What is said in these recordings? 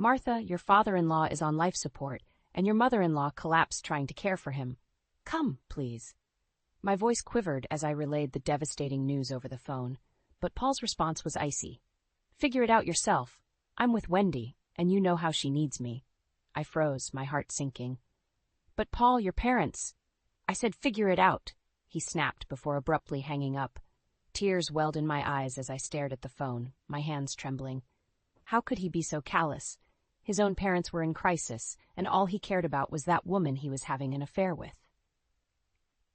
Martha, your father-in-law is on life support, and your mother-in-law collapsed trying to care for him. Come, please." My voice quivered as I relayed the devastating news over the phone, but Paul's response was icy. "Figure it out yourself. I'm with Wendy, and you know how she needs me." I froze, my heart sinking. "But Paul, your parents—" "I said figure it out," he snapped before abruptly hanging up. Tears welled in my eyes as I stared at the phone, my hands trembling. How could he be so callous? His own parents were in crisis, and all he cared about was that woman he was having an affair with.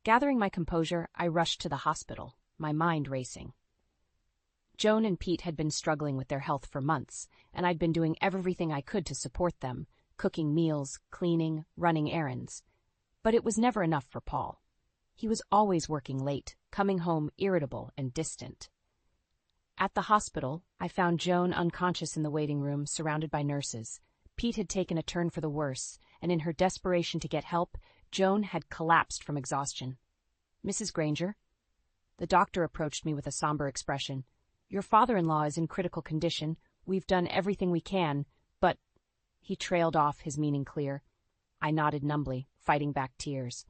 Gathering my composure, I rushed to the hospital, my mind racing. Joan and Pete had been struggling with their health for months, and I'd been doing everything I could to support them, cooking meals, cleaning, running errands. But it was never enough for Paul. He was always working late, coming home irritable and distant. At the hospital, I found Joan unconscious in the waiting room, surrounded by nurses. Pete had taken a turn for the worse, and in her desperation to get help, Joan had collapsed from exhaustion. "Mrs. Granger?" The doctor approached me with a somber expression. "Your father-in-law is in critical condition. We've done everything we can, but—" He trailed off, his meaning clear. I nodded numbly, fighting back tears.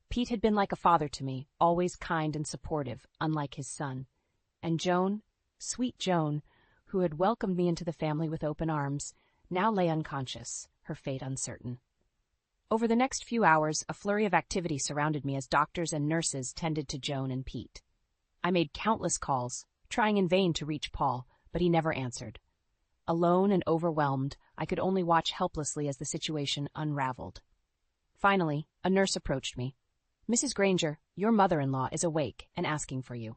Pete had been like a father to me, always kind and supportive, unlike his son. And Joan, sweet Joan, who had welcomed me into the family with open arms, now lay unconscious, her fate uncertain. Over the next few hours, a flurry of activity surrounded me as doctors and nurses tended to Joan and Pete. I made countless calls, trying in vain to reach Paul, but he never answered. Alone and overwhelmed, I could only watch helplessly as the situation unraveled. Finally, a nurse approached me. "Mrs. Granger, your mother-in-law is awake and asking for you."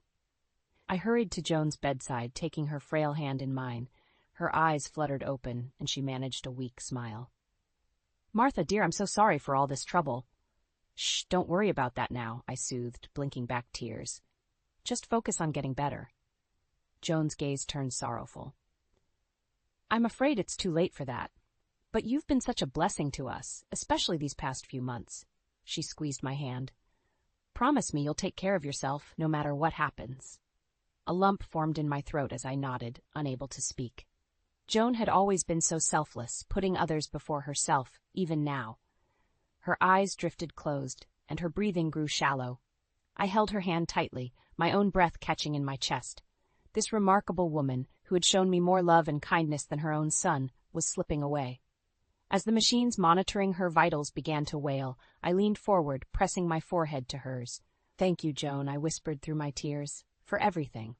I hurried to Joan's bedside, taking her frail hand in mine. Her eyes fluttered open, and she managed a weak smile. "Martha, dear, I'm so sorry for all this trouble." "Shh, don't worry about that now," I soothed, blinking back tears. "Just focus on getting better." Joan's gaze turned sorrowful. "I'm afraid it's too late for that. But you've been such a blessing to us, especially these past few months." She squeezed my hand. "Promise me you'll take care of yourself, no matter what happens." A lump formed in my throat as I nodded, unable to speak. Joan had always been so selfless, putting others before herself, even now. Her eyes drifted closed, and her breathing grew shallow. I held her hand tightly, my own breath catching in my chest. This remarkable woman, who had shown me more love and kindness than her own son, was slipping away. As the machines monitoring her vitals began to wail, I leaned forward, pressing my forehead to hers. "Thank you, Joan," I whispered through my tears, "for everything."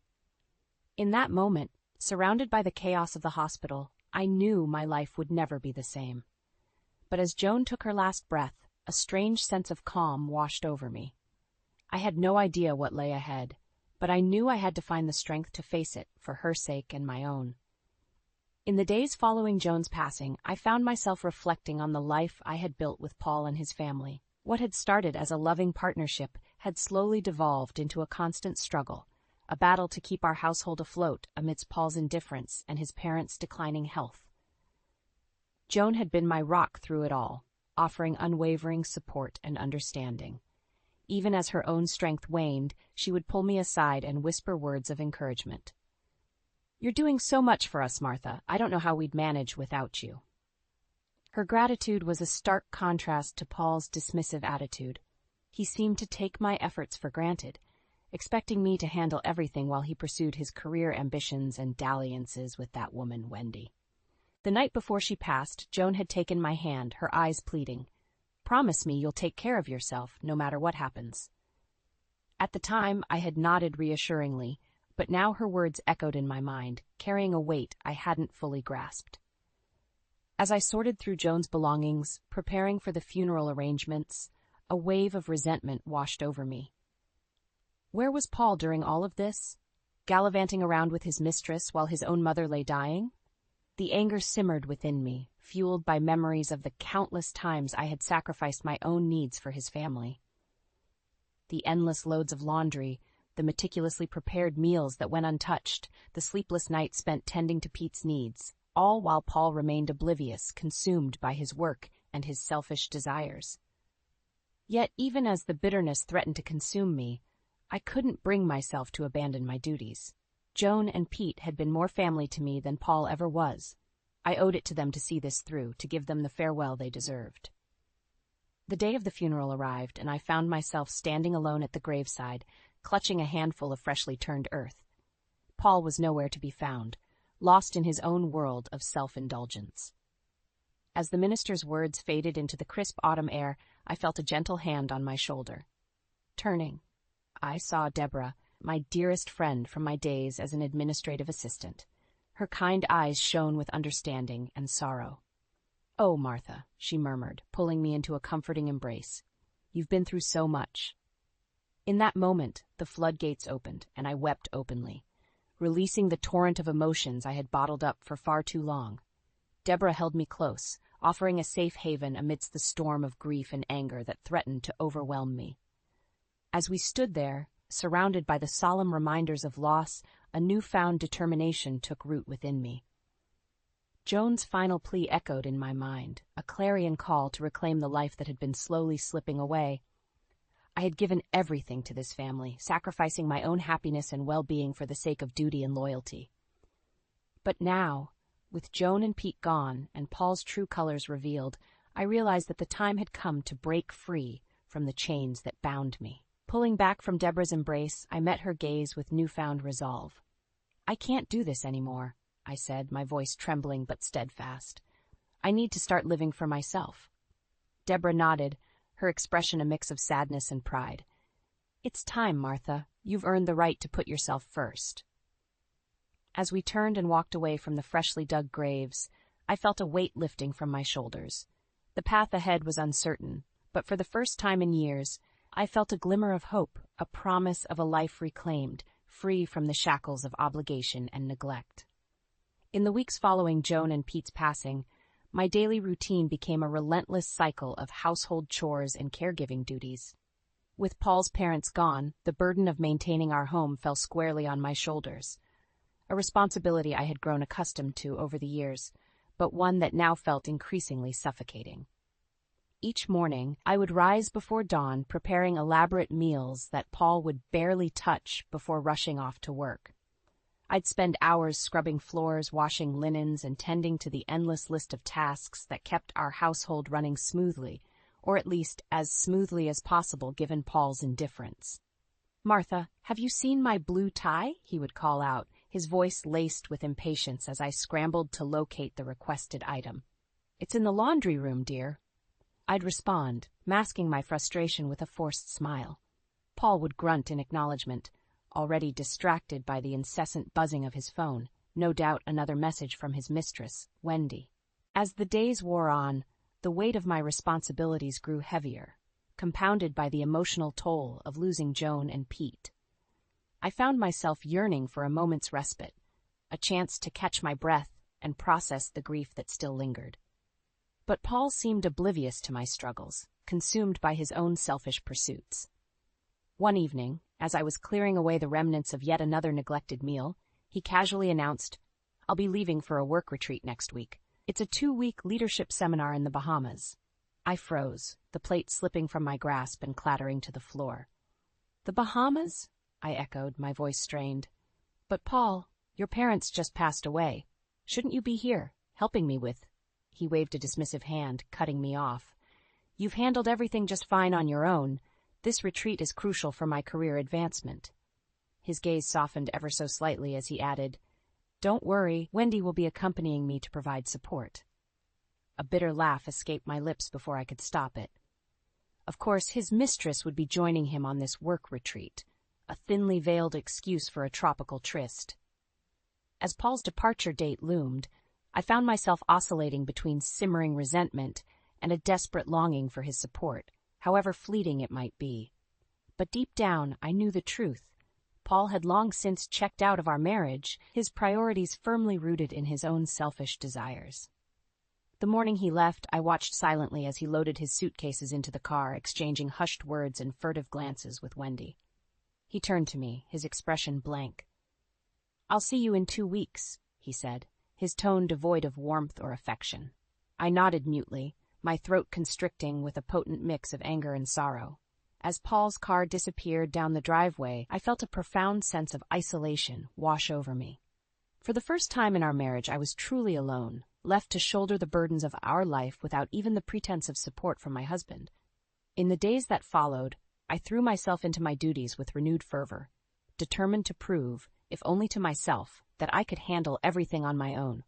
In that moment, surrounded by the chaos of the hospital, I knew my life would never be the same. But as Joan took her last breath, a strange sense of calm washed over me. I had no idea what lay ahead, but I knew I had to find the strength to face it for her sake and my own. In the days following Joan's passing, I found myself reflecting on the life I had built with Paul and his family. What had started as a loving partnership had slowly devolved into a constant struggle, a battle to keep our household afloat amidst Paul's indifference and his parents' declining health. Joan had been my rock through it all, offering unwavering support and understanding. Even as her own strength waned, she would pull me aside and whisper words of encouragement. "You're doing so much for us, Martha. I don't know how we'd manage without you." Her gratitude was a stark contrast to Paul's dismissive attitude. He seemed to take my efforts for granted, expecting me to handle everything while he pursued his career ambitions and dalliances with that woman, Wendy. The night before she passed, Joan had taken my hand, her eyes pleading. "Promise me you'll take care of yourself, no matter what happens." At the time, I had nodded reassuringly, but now her words echoed in my mind, carrying a weight I hadn't fully grasped. As I sorted through Joan's belongings, preparing for the funeral arrangements, a wave of resentment washed over me. Where was Paul during all of this? Gallivanting around with his mistress while his own mother lay dying? The anger simmered within me, fueled by memories of the countless times I had sacrificed my own needs for his family. The endless loads of laundry, the meticulously prepared meals that went untouched, the sleepless nights spent tending to Pete's needs, all while Paul remained oblivious, consumed by his work and his selfish desires. Yet even as the bitterness threatened to consume me, I couldn't bring myself to abandon my duties. Joan and Pete had been more family to me than Paul ever was. I owed it to them to see this through, to give them the farewell they deserved. The day of the funeral arrived, and I found myself standing alone at the graveside, clutching a handful of freshly turned earth. Paul was nowhere to be found, lost in his own world of self-indulgence. As the minister's words faded into the crisp autumn air, I felt a gentle hand on my shoulder. Turning, I saw Deborah, my dearest friend from my days as an administrative assistant. Her kind eyes shone with understanding and sorrow. "Oh, Martha," she murmured, pulling me into a comforting embrace. "You've been through so much." In that moment, the floodgates opened, and I wept openly, releasing the torrent of emotions I had bottled up for far too long. Deborah held me close, offering a safe haven amidst the storm of grief and anger that threatened to overwhelm me. As we stood there, surrounded by the solemn reminders of loss, a newfound determination took root within me. Joan's final plea echoed in my mind, a clarion call to reclaim the life that had been slowly slipping away. I had given everything to this family, sacrificing my own happiness and well-being for the sake of duty and loyalty. But now, with Joan and Pete gone and Paul's true colors revealed, I realized that the time had come to break free from the chains that bound me. Pulling back from Deborah's embrace, I met her gaze with newfound resolve. "I can't do this anymore," I said, my voice trembling but steadfast. "I need to start living for myself." Deborah nodded, her expression a mix of sadness and pride. "It's time, Martha. You've earned the right to put yourself first." As we turned and walked away from the freshly dug graves, I felt a weight lifting from my shoulders. The path ahead was uncertain, but for the first time in years, I felt a glimmer of hope, a promise of a life reclaimed, free from the shackles of obligation and neglect. In the weeks following Joan and Pete's passing, my daily routine became a relentless cycle of household chores and caregiving duties. With Paul's parents gone, the burden of maintaining our home fell squarely on my shoulders, a responsibility I had grown accustomed to over the years, but one that now felt increasingly suffocating. Each morning, I would rise before dawn preparing elaborate meals that Paul would barely touch before rushing off to work. I'd spend hours scrubbing floors, washing linens, and tending to the endless list of tasks that kept our household running smoothly, or at least as smoothly as possible given Paul's indifference. "Martha, have you seen my blue tie?" he would call out, his voice laced with impatience as I scrambled to locate the requested item. "It's in the laundry room, dear." I'd respond, masking my frustration with a forced smile. Paul would grunt in acknowledgement, already distracted by the incessant buzzing of his phone, no doubt another message from his mistress, Wendy. As the days wore on, the weight of my responsibilities grew heavier, compounded by the emotional toll of losing Joan and Pete. I found myself yearning for a moment's respite, a chance to catch my breath and process the grief that still lingered. But Paul seemed oblivious to my struggles, consumed by his own selfish pursuits. One evening, as I was clearing away the remnants of yet another neglected meal, he casually announced, "I'll be leaving for a work retreat next week. It's a 2-week leadership seminar in the Bahamas." I froze, the plate slipping from my grasp and clattering to the floor. "The Bahamas?" I echoed, my voice strained. "But Paul, your parents just passed away. Shouldn't you be here, helping me with—" He waved a dismissive hand, cutting me off. "You've handled everything just fine on your own. This retreat is crucial for my career advancement." His gaze softened ever so slightly as he added, "Don't worry, Wendy will be accompanying me to provide support." A bitter laugh escaped my lips before I could stop it. Of course, his mistress would be joining him on this work retreat, a thinly veiled excuse for a tropical tryst. As Paul's departure date loomed, I found myself oscillating between simmering resentment and a desperate longing for his support, however fleeting it might be. But deep down, I knew the truth. Paul had long since checked out of our marriage, his priorities firmly rooted in his own selfish desires. The morning he left, I watched silently as he loaded his suitcases into the car, exchanging hushed words and furtive glances with Wendy. He turned to me, his expression blank. "I'll see you in 2 weeks," he said, his tone devoid of warmth or affection. I nodded mutely, my throat constricting with a potent mix of anger and sorrow. As Paul's car disappeared down the driveway, I felt a profound sense of isolation wash over me. For the first time in our marriage, I was truly alone, left to shoulder the burdens of our life without even the pretense of support from my husband. In the days that followed, I threw myself into my duties with renewed fervor, determined to prove, if only to myself, that I could handle everything on my own.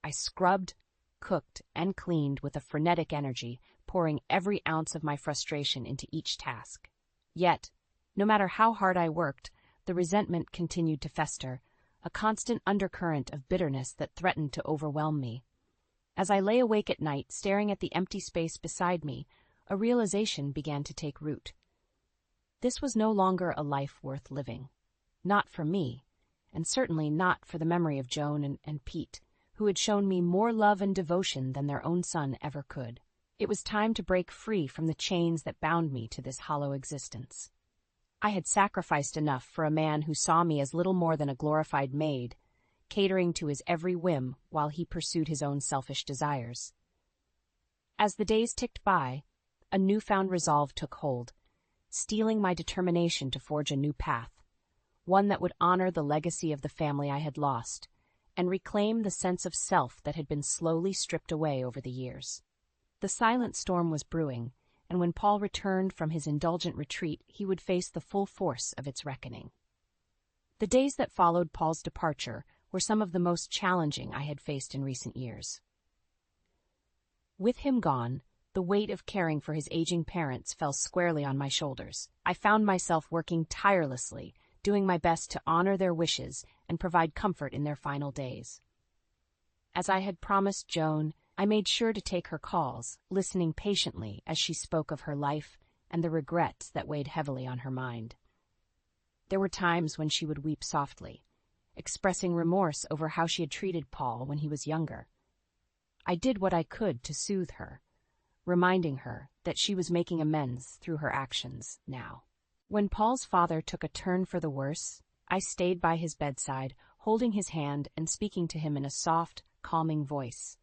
I scrubbed, cooked, and cleaned with a frenetic energy, pouring every ounce of my frustration into each task. Yet, no matter how hard I worked, the resentment continued to fester, a constant undercurrent of bitterness that threatened to overwhelm me. As I lay awake at night, staring at the empty space beside me, a realization began to take root. This was no longer a life worth living. Not for me, and certainly not for the memory of Joan and Pete, who had shown me more love and devotion than their own son ever could. It was time to break free from the chains that bound me to this hollow existence. I had sacrificed enough for a man who saw me as little more than a glorified maid, catering to his every whim while he pursued his own selfish desires. As the days ticked by, a newfound resolve took hold, steeling my determination to forge a new path, one that would honor the legacy of the family I had lost, and reclaim the sense of self that had been slowly stripped away over the years. The silent storm was brewing, and when Paul returned from his indulgent retreat, he would face the full force of its reckoning. The days that followed Paul's departure were some of the most challenging I had faced in recent years. With him gone, the weight of caring for his aging parents fell squarely on my shoulders. I found myself working tirelessly, doing my best to honor their wishes and provide comfort in their final days. As I had promised Joan, I made sure to take her calls, listening patiently as she spoke of her life and the regrets that weighed heavily on her mind. There were times when she would weep softly, expressing remorse over how she had treated Paul when he was younger. I did what I could to soothe her, reminding her that she was making amends through her actions now. When Paul's father took a turn for the worse, I stayed by his bedside, holding his hand and speaking to him in a soft, calming voice.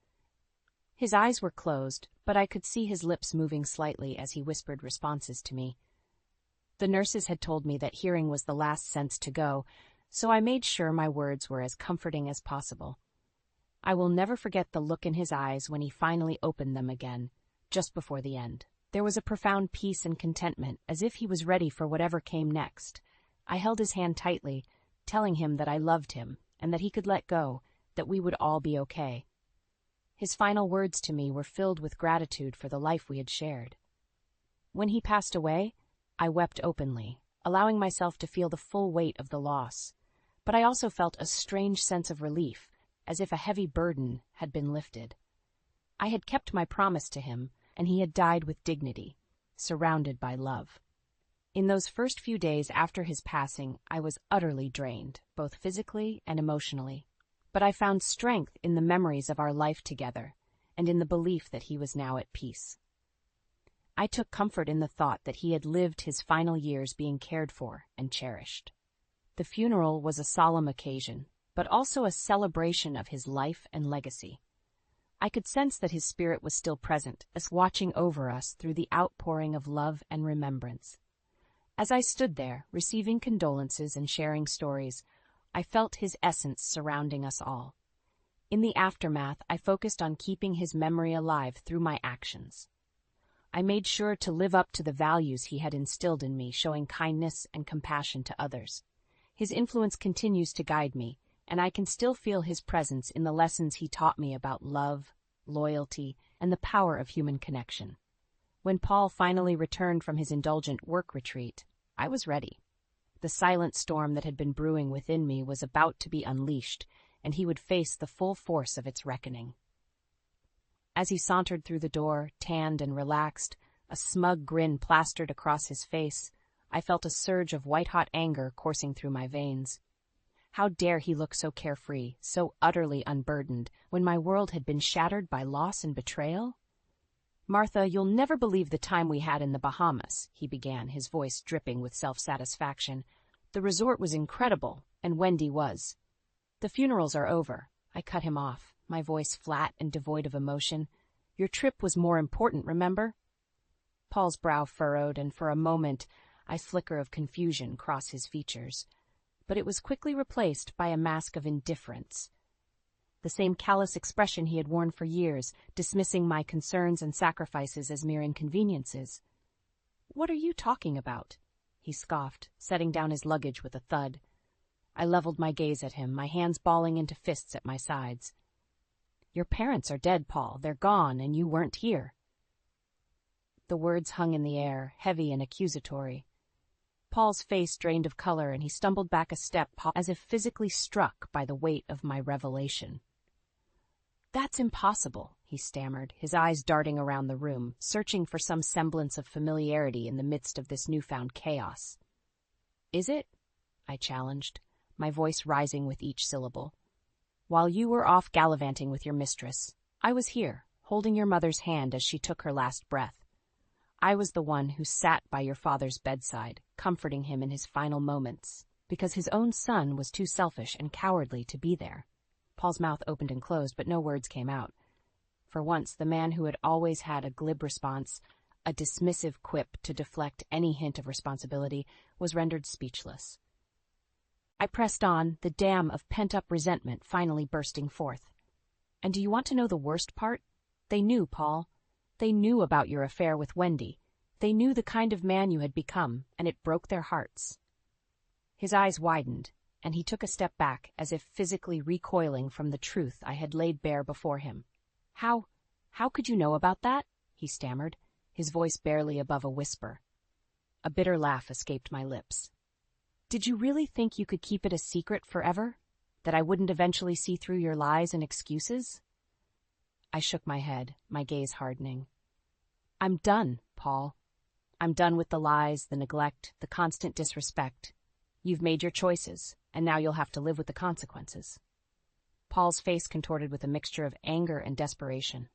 His eyes were closed, but I could see his lips moving slightly as he whispered responses to me. The nurses had told me that hearing was the last sense to go, so I made sure my words were as comforting as possible. I will never forget the look in his eyes when he finally opened them again, just before the end. There was a profound peace and contentment, as if he was ready for whatever came next. I held his hand tightly, telling him that I loved him and that he could let go, that we would all be okay. His final words to me were filled with gratitude for the life we had shared. When he passed away, I wept openly, allowing myself to feel the full weight of the loss. But I also felt a strange sense of relief, as if a heavy burden had been lifted. I had kept my promise to him, and he had died with dignity, surrounded by love. In those first few days after his passing, I was utterly drained, both physically and emotionally. But I found strength in the memories of our life together, and in the belief that he was now at peace. I took comfort in the thought that he had lived his final years being cared for and cherished. The funeral was a solemn occasion, but also a celebration of his life and legacy. I could sense that his spirit was still present, as watching over us through the outpouring of love and remembrance. As I stood there, receiving condolences and sharing stories, I felt his essence surrounding us all. In the aftermath, I focused on keeping his memory alive through my actions. I made sure to live up to the values he had instilled in me, showing kindness and compassion to others. His influence continues to guide me, and I can still feel his presence in the lessons he taught me about love, loyalty, and the power of human connection. When Paul finally returned from his indulgent work retreat, I was ready. The silent storm that had been brewing within me was about to be unleashed, and he would face the full force of its reckoning. As he sauntered through the door, tanned and relaxed, a smug grin plastered across his face, I felt a surge of white-hot anger coursing through my veins. How dare he look so carefree, so utterly unburdened, when my world had been shattered by loss and betrayal? "Martha, you'll never believe the time we had in the Bahamas," he began, his voice dripping with self-satisfaction. "The resort was incredible, and Wendy was." "The funerals are over," I cut him off, my voice flat and devoid of emotion. "Your trip was more important, remember?" Paul's brow furrowed, and for a moment a flicker of confusion crossed his features. But it was quickly replaced by a mask of indifference. the same callous expression he had worn for years, dismissing my concerns and sacrifices as mere inconveniences. "What are you talking about?" he scoffed, setting down his luggage with a thud. I leveled my gaze at him, my hands balling into fists at my sides. "Your parents are dead, Paul. They're gone, and you weren't here." The words hung in the air, heavy and accusatory. Paul's face drained of color, and he stumbled back a step as if physically struck by the weight of my revelation. "That's impossible," he stammered, his eyes darting around the room, searching for some semblance of familiarity in the midst of this newfound chaos. "Is it?" I challenged, my voice rising with each syllable. "While you were off gallivanting with your mistress, I was here, holding your mother's hand as she took her last breath. I was the one who sat by your father's bedside, comforting him in his final moments, because his own son was too selfish and cowardly to be there." Paul's mouth opened and closed, but no words came out. For once, the man who had always had a glib response, a dismissive quip to deflect any hint of responsibility, was rendered speechless. I pressed on, the dam of pent-up resentment finally bursting forth. "And do you want to know the worst part? They knew, Paul. They knew about your affair with Wendy. They knew the kind of man you had become, and it broke their hearts." His eyes widened, and he took a step back, as if physically recoiling from the truth I had laid bare before him. How could you know about that?" he stammered, his voice barely above a whisper. A bitter laugh escaped my lips. "Did you really think you could keep it a secret forever? That I wouldn't eventually see through your lies and excuses?" I shook my head, my gaze hardening. "I'm done, Paul. I'm done with the lies, the neglect, the constant disrespect. You've made your choices, and now you'll have to live with the consequences." Paul's face contorted with a mixture of anger and desperation.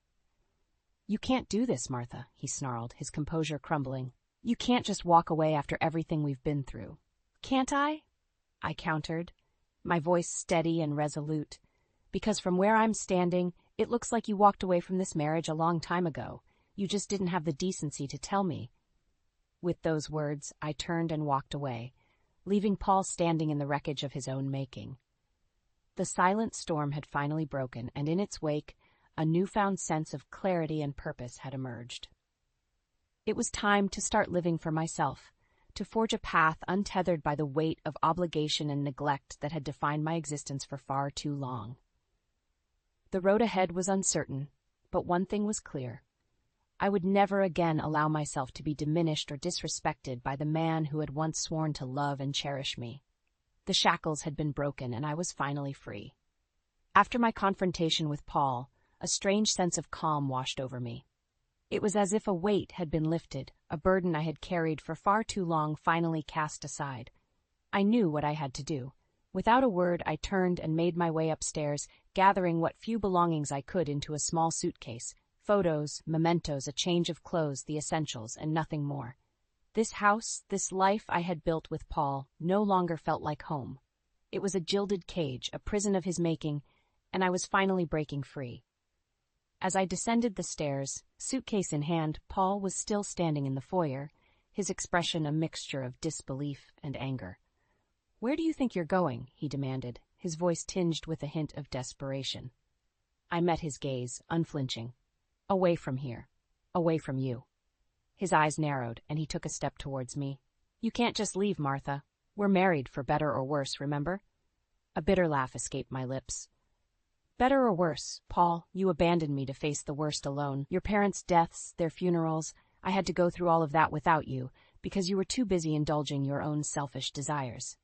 "You can't do this, Martha," he snarled, his composure crumbling. "You can't just walk away after everything we've been through." "Can't I?" I countered, my voice steady and resolute. "Because from where I'm standing, it looks like you walked away from this marriage a long time ago. You just didn't have the decency to tell me." With those words, I turned and walked away, leaving Paul standing in the wreckage of his own making. The silent storm had finally broken, and in its wake, a newfound sense of clarity and purpose had emerged. It was time to start living for myself, to forge a path untethered by the weight of obligation and neglect that had defined my existence for far too long. The road ahead was uncertain, but one thing was clear. I would never again allow myself to be diminished or disrespected by the man who had once sworn to love and cherish me. The shackles had been broken, and I was finally free. After my confrontation with Paul, a strange sense of calm washed over me. It was as if a weight had been lifted, a burden I had carried for far too long finally cast aside. I knew what I had to do. Without a word, I turned and made my way upstairs, gathering what few belongings I could into a small suitcase. Photos, mementos, a change of clothes, the essentials, and nothing more. This house, this life I had built with Paul, no longer felt like home. It was a gilded cage, a prison of his making, and I was finally breaking free. As I descended the stairs, suitcase in hand, Paul was still standing in the foyer, his expression a mixture of disbelief and anger. "Where do you think you're going?" he demanded, his voice tinged with a hint of desperation. I met his gaze, unflinching. "Away from here. Away from you." His eyes narrowed, and he took a step towards me. "You can't just leave, Martha. We're married for better or worse, remember?" A bitter laugh escaped my lips. "Better or worse, Paul, you abandoned me to face the worst alone. Your parents' deaths, their funerals, I had to go through all of that without you, because you were too busy indulging your own selfish desires."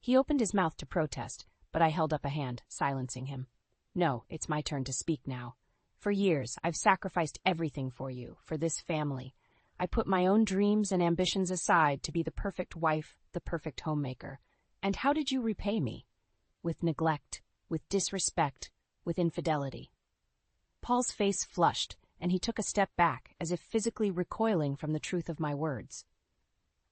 He opened his mouth to protest, but I held up a hand, silencing him. "No, it's my turn to speak now. For years, I've sacrificed everything for you, for this family. I put my own dreams and ambitions aside to be the perfect wife, the perfect homemaker. And how did you repay me? With neglect, with disrespect, with infidelity." Paul's face flushed, and he took a step back, as if physically recoiling from the truth of my words.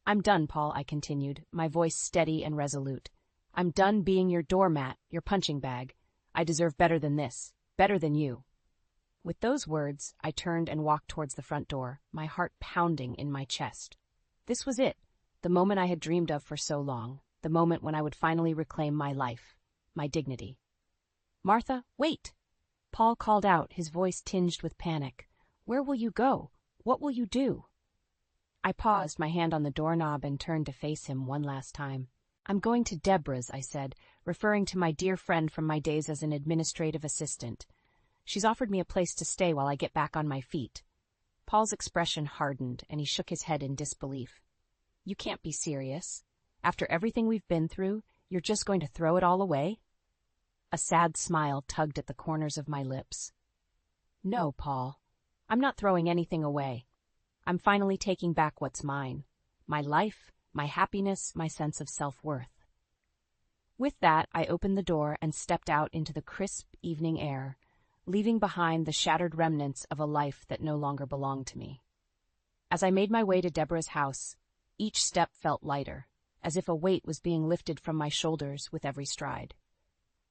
"I'm done, Paul," I continued, my voice steady and resolute. "I'm done being your doormat, your punching bag. I deserve better than this, better than you." With those words, I turned and walked towards the front door, my heart pounding in my chest. This was it, the moment I had dreamed of for so long, the moment when I would finally reclaim my life, my dignity. "Martha, wait!" Paul called out, his voice tinged with panic. "Where will you go? What will you do?" I paused, my hand on the doorknob, and turned to face him one last time. "I'm going to Deborah's," I said, referring to my dear friend from my days as an administrative assistant. "She's offered me a place to stay while I get back on my feet." Paul's expression hardened, and he shook his head in disbelief. "You can't be serious. After everything we've been through, you're just going to throw it all away?" A sad smile tugged at the corners of my lips. "No, Paul. I'm not throwing anything away. I'm finally taking back what's mine. My life, my happiness, my sense of self-worth." With that, I opened the door and stepped out into the crisp evening air, leaving behind the shattered remnants of a life that no longer belonged to me. As I made my way to Deborah's house, each step felt lighter, as if a weight was being lifted from my shoulders with every stride.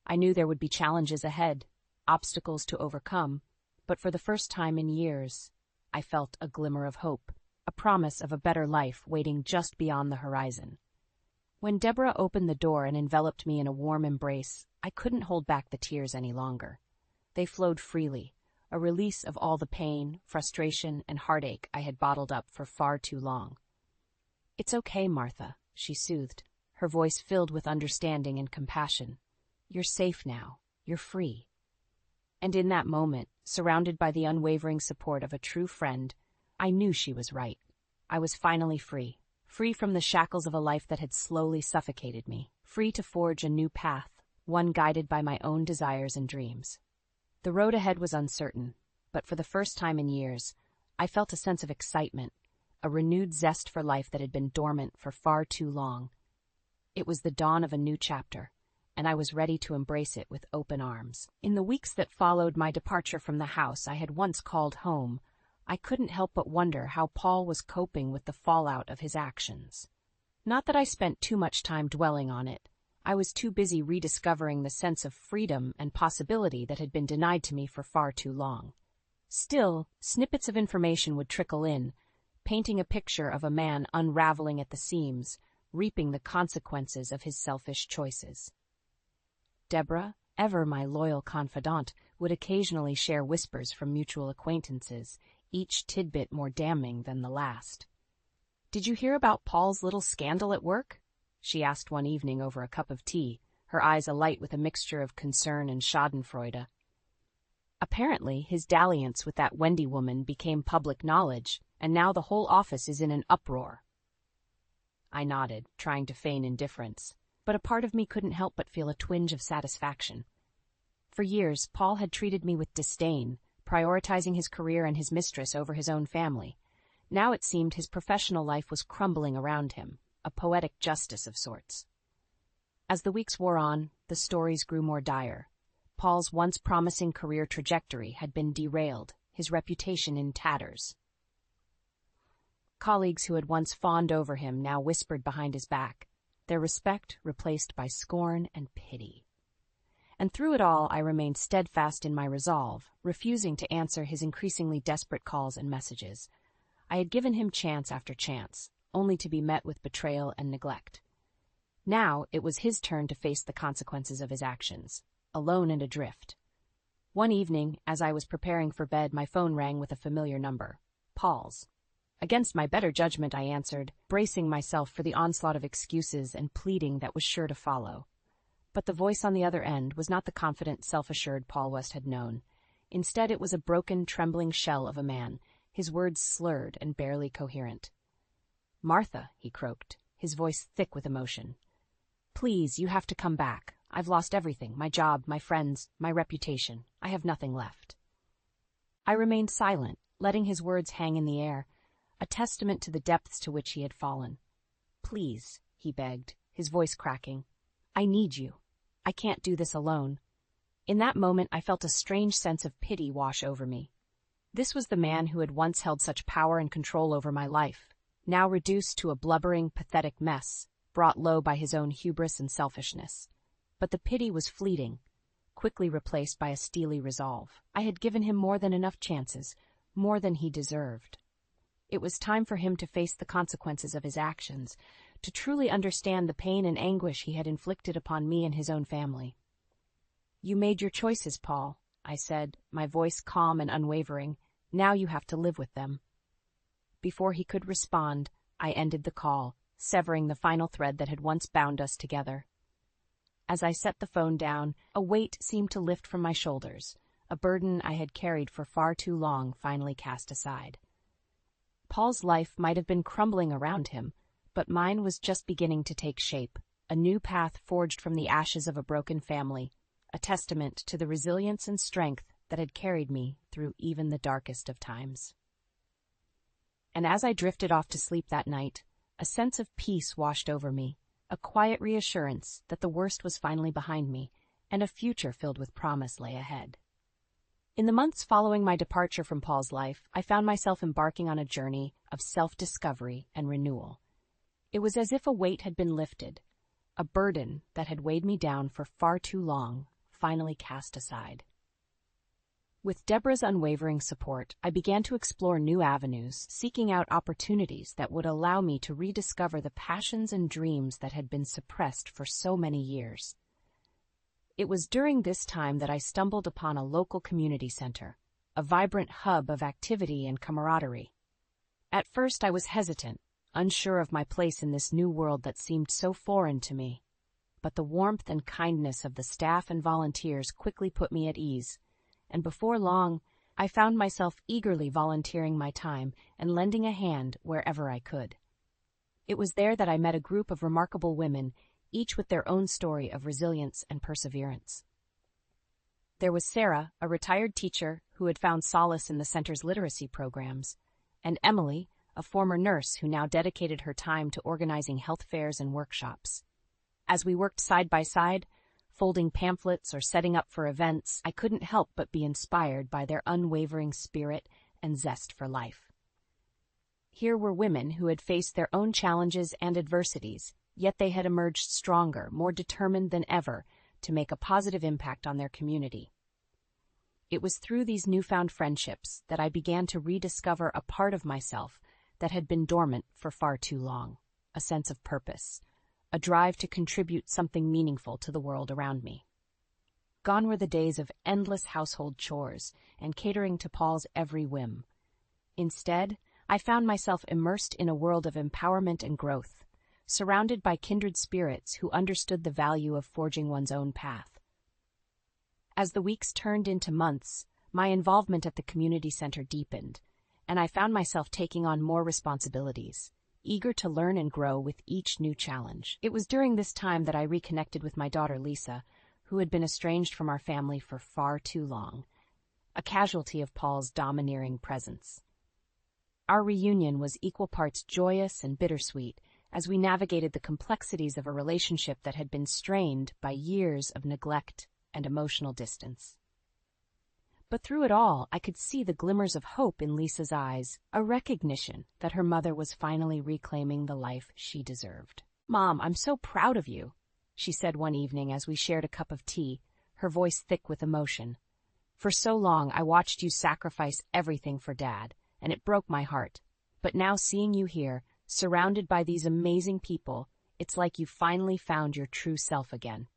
I knew there would be challenges ahead, obstacles to overcome, but for the first time in years, I felt a glimmer of hope, a promise of a better life waiting just beyond the horizon. When Deborah opened the door and enveloped me in a warm embrace, I couldn't hold back the tears any longer. They flowed freely, a release of all the pain, frustration, and heartache I had bottled up for far too long. "It's okay, Martha," she soothed, her voice filled with understanding and compassion. "You're safe now. You're free." And in that moment, surrounded by the unwavering support of a true friend, I knew she was right. I was finally free. Free from the shackles of a life that had slowly suffocated me. Free to forge a new path, one guided by my own desires and dreams. The road ahead was uncertain, but for the first time in years, I felt a sense of excitement, a renewed zest for life that had been dormant for far too long. It was the dawn of a new chapter, and I was ready to embrace it with open arms. In the weeks that followed my departure from the house I had once called home, I couldn't help but wonder how Paul was coping with the fallout of his actions. Not that I spent too much time dwelling on it. I was too busy rediscovering the sense of freedom and possibility that had been denied to me for far too long. Still, snippets of information would trickle in, painting a picture of a man unraveling at the seams, reaping the consequences of his selfish choices. Deborah, ever my loyal confidant, would occasionally share whispers from mutual acquaintances, each tidbit more damning than the last. "Did you hear about Paul's little scandal at work?" she asked one evening over a cup of tea, her eyes alight with a mixture of concern and schadenfreude. "Apparently, his dalliance with that Wendy woman became public knowledge, and now the whole office is in an uproar." I nodded, trying to feign indifference, but a part of me couldn't help but feel a twinge of satisfaction. For years, Paul had treated me with disdain, prioritizing his career and his mistress over his own family. Now it seemed his professional life was crumbling around him, a poetic justice of sorts. As the weeks wore on, the stories grew more dire. Paul's once promising career trajectory had been derailed, his reputation in tatters. Colleagues who had once fawned over him now whispered behind his back, their respect replaced by scorn and pity. And through it all, I remained steadfast in my resolve, refusing to answer his increasingly desperate calls and messages. I had given him chance after chance, only to be met with betrayal and neglect. Now it was his turn to face the consequences of his actions, alone and adrift. One evening, as I was preparing for bed, my phone rang with a familiar number, Paul's. Against my better judgment, I answered, bracing myself for the onslaught of excuses and pleading that was sure to follow. But the voice on the other end was not the confident, self-assured Paul West had known. Instead, it was a broken, trembling shell of a man, his words slurred and barely coherent. "Martha," he croaked, his voice thick with emotion. "Please, you have to come back. I've lost everything, my job, my friends, my reputation. I have nothing left." I remained silent, letting his words hang in the air, a testament to the depths to which he had fallen. "Please," he begged, his voice cracking. "I need you. I can't do this alone." In that moment, I felt a strange sense of pity wash over me. This was the man who had once held such power and control over my life, now reduced to a blubbering, pathetic mess, brought low by his own hubris and selfishness. But the pity was fleeting, quickly replaced by a steely resolve. I had given him more than enough chances, more than he deserved. It was time for him to face the consequences of his actions, to truly understand the pain and anguish he had inflicted upon me and his own family. "You made your choices, Paul," I said, my voice calm and unwavering. "Now you have to live with them." Before he could respond, I ended the call, severing the final thread that had once bound us together. As I set the phone down, a weight seemed to lift from my shoulders, a burden I had carried for far too long finally cast aside. Paul's life might have been crumbling around him, but mine was just beginning to take shape, a new path forged from the ashes of a broken family, a testament to the resilience and strength that had carried me through even the darkest of times. And as I drifted off to sleep that night, a sense of peace washed over me, a quiet reassurance that the worst was finally behind me, and a future filled with promise lay ahead. In the months following my departure from Paul's life, I found myself embarking on a journey of self-discovery and renewal. It was as if a weight had been lifted, a burden that had weighed me down for far too long, finally cast aside. With Deborah's unwavering support, I began to explore new avenues, seeking out opportunities that would allow me to rediscover the passions and dreams that had been suppressed for so many years. It was during this time that I stumbled upon a local community center, a vibrant hub of activity and camaraderie. At first I was hesitant, unsure of my place in this new world that seemed so foreign to me. But the warmth and kindness of the staff and volunteers quickly put me at ease, and before long, I found myself eagerly volunteering my time and lending a hand wherever I could. It was there that I met a group of remarkable women, each with their own story of resilience and perseverance. There was Sarah, a retired teacher who had found solace in the center's literacy programs, and Emily, a former nurse who now dedicated her time to organizing health fairs and workshops. As we worked side by side, folding pamphlets or setting up for events, I couldn't help but be inspired by their unwavering spirit and zest for life. Here were women who had faced their own challenges and adversities, yet they had emerged stronger, more determined than ever to make a positive impact on their community. It was through these newfound friendships that I began to rediscover a part of myself that had been dormant for far too long, a sense of purpose, a drive to contribute something meaningful to the world around me. Gone were the days of endless household chores and catering to Paul's every whim. Instead, I found myself immersed in a world of empowerment and growth, surrounded by kindred spirits who understood the value of forging one's own path. As the weeks turned into months, my involvement at the community center deepened, and I found myself taking on more responsibilities, eager to learn and grow with each new challenge. It was during this time that I reconnected with my daughter Lisa, who had been estranged from our family for far too long, a casualty of Paul's domineering presence. Our reunion was equal parts joyous and bittersweet as we navigated the complexities of a relationship that had been strained by years of neglect and emotional distance. But through it all, I could see the glimmers of hope in Lisa's eyes, a recognition that her mother was finally reclaiming the life she deserved. "Mom, I'm so proud of you," she said one evening as we shared a cup of tea, her voice thick with emotion. "For so long, I watched you sacrifice everything for Dad, and it broke my heart. But now seeing you here, surrounded by these amazing people, it's like you finally found your true self again."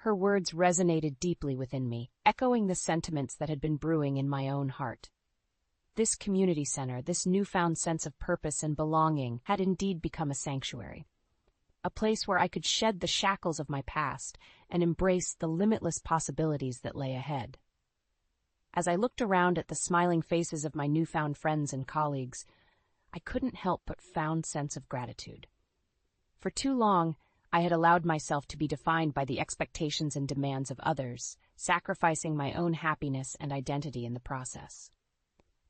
Her words resonated deeply within me, echoing the sentiments that had been brewing in my own heart. This community center, this newfound sense of purpose and belonging, had indeed become a sanctuary, a place where I could shed the shackles of my past and embrace the limitless possibilities that lay ahead. As I looked around at the smiling faces of my newfound friends and colleagues, I couldn't help but found sense of gratitude. For too long, I had allowed myself to be defined by the expectations and demands of others, sacrificing my own happiness and identity in the process.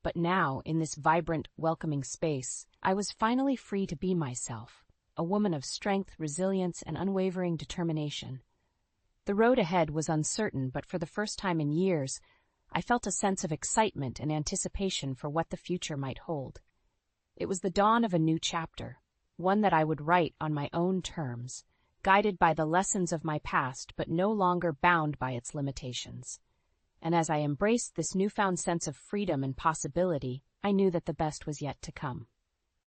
But now, in this vibrant, welcoming space, I was finally free to be myself, a woman of strength, resilience, and unwavering determination. The road ahead was uncertain, but for the first time in years, I felt a sense of excitement and anticipation for what the future might hold. It was the dawn of a new chapter, one that I would write on my own terms, guided by the lessons of my past but no longer bound by its limitations. And as I embraced this newfound sense of freedom and possibility, I knew that the best was yet to come.